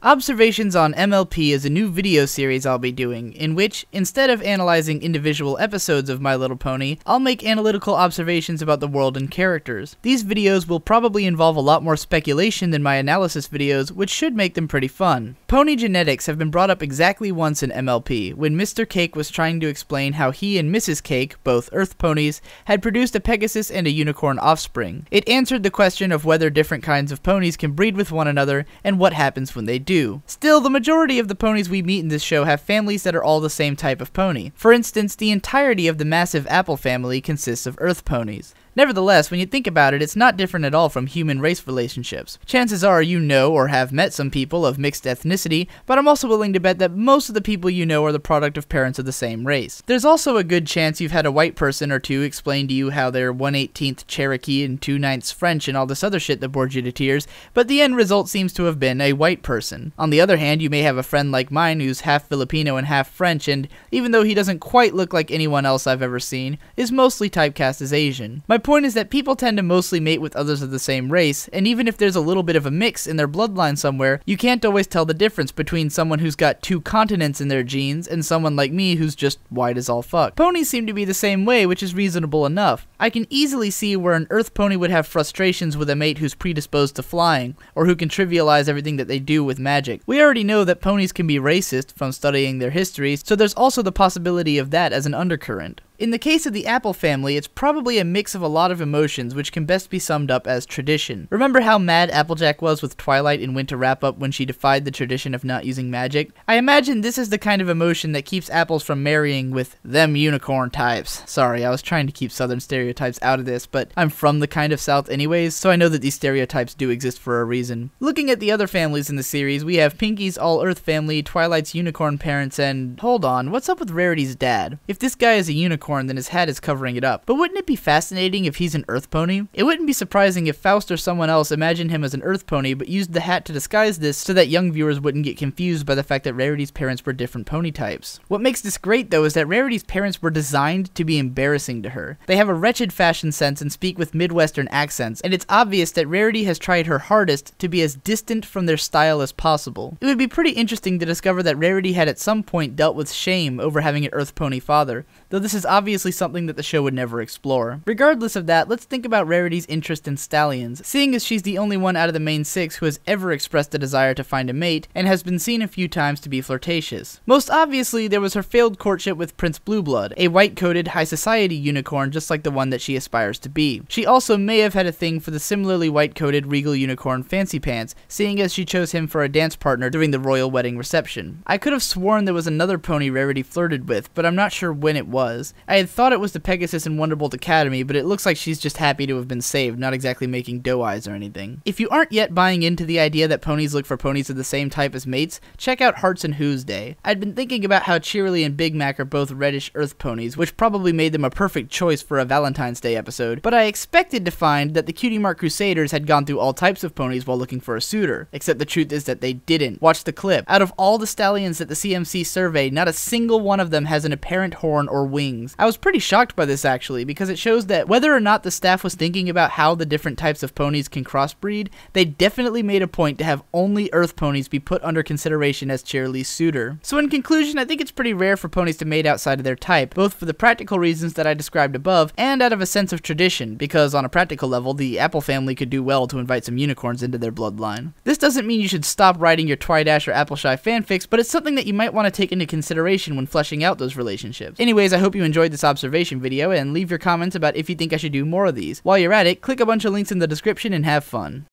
Observations on MLP is a new video series I'll be doing, in which, instead of analyzing individual episodes of My Little Pony, I'll make analytical observations about the world and characters. These videos will probably involve a lot more speculation than my analysis videos, which should make them pretty fun. Pony genetics have been brought up exactly once in MLP, when Mr. Cake was trying to explain how he and Mrs. Cake, both Earth ponies, had produced a Pegasus and a unicorn offspring. It answered the question of whether different kinds of ponies can breed with one another, and what happens when they do. Still, the majority of the ponies we meet in this show have families that are all the same type of pony. For instance, the entirety of the massive Apple family consists of Earth ponies. Nevertheless, when you think about it, it's not different at all from human race relationships. Chances are you know or have met some people of mixed ethnicity, but I'm also willing to bet that most of the people you know are the product of parents of the same race. There's also a good chance you've had a white person or two explain to you how they're 1/18th Cherokee and 2/9 French and all this other shit that bored you to tears, but the end result seems to have been a white person. On the other hand, you may have a friend like mine who's half Filipino and half French, and even though he doesn't quite look like anyone else I've ever seen, is mostly typecast as Asian. My point is that people tend to mostly mate with others of the same race, and even if there's a little bit of a mix in their bloodline somewhere, you can't always tell the difference between someone who's got 2 continents in their genes and someone like me who's just white as all fuck. Ponies seem to be the same way, which is reasonable enough. I can easily see where an Earth pony would have frustrations with a mate who's predisposed to flying, or who can trivialize everything that they do with magic. We already know that ponies can be racist from studying their histories, so there's also the possibility of that as an undercurrent. In the case of the Apple family, it's probably a mix of a lot of emotions which can best be summed up as tradition. Remember how mad Applejack was with Twilight in Winter Wrap-Up when she defied the tradition of not using magic? I imagine this is the kind of emotion that keeps apples from marrying with them unicorn types. Sorry, I was trying to keep southern stereotypes out of this, but I'm from the kind of south anyways, so I know that these stereotypes do exist for a reason. Looking at the other families in the series, we have Pinky's All-Earth family, Twilight's unicorn parents, and hold on, what's up with Rarity's dad? If this guy is a unicorn, then his hat is covering it up. But wouldn't it be fascinating if he's an Earth pony? It wouldn't be surprising if Faust or someone else imagined him as an Earth pony but used the hat to disguise this so that young viewers wouldn't get confused by the fact that Rarity's parents were different pony types. What makes this great though is that Rarity's parents were designed to be embarrassing to her. They have a wretched fashion sense and speak with Midwestern accents, and it's obvious that Rarity has tried her hardest to be as distant from their style as possible. It would be pretty interesting to discover that Rarity had at some point dealt with shame over having an Earth pony father, though this is obviously something that the show would never explore. Regardless of that, let's think about Rarity's interest in stallions, seeing as she's the only one out of the main 6 who has ever expressed a desire to find a mate, and has been seen a few times to be flirtatious. Most obviously, there was her failed courtship with Prince Blueblood, a white-coated, high society unicorn just like the one that she aspires to be. She also may have had a thing for the similarly white-coated regal unicorn Fancy Pants, seeing as she chose him for a dance partner during the royal wedding reception. I could have sworn there was another pony Rarity flirted with, but I'm not sure when it was. I had thought it was the Pegasus in Wonderbolt Academy, but it looks like she's just happy to have been saved, not exactly making doe eyes or anything. If you aren't yet buying into the idea that ponies look for ponies of the same type as mates, check out Hearts and Who's Day. I'd been thinking about how Cheerilee and Big Mac are both reddish Earth ponies, which probably made them a perfect choice for a Valentine's Day episode, but I expected to find that the Cutie Mark Crusaders had gone through all types of ponies while looking for a suitor, except the truth is that they didn't. Watch the clip. Out of all the stallions that the CMC surveyed, not a single one of them has an apparent horn or wings. I was pretty shocked by this actually, because it shows that whether or not the staff was thinking about how the different types of ponies can crossbreed, they definitely made a point to have only Earth ponies be put under consideration as Cheerilee's suitor. So in conclusion, I think it's pretty rare for ponies to mate outside of their type, both for the practical reasons that I described above, and out of a sense of tradition, because on a practical level, the Apple family could do well to invite some unicorns into their bloodline. This doesn't mean you should stop writing your Twidash or Appleshy fanfics, but it's something that you might want to take into consideration when fleshing out those relationships. Anyways, I hope you enjoyed this observation video, and leave your comments about if you think I should do more of these. While you're at it, click a bunch of links in the description and have fun.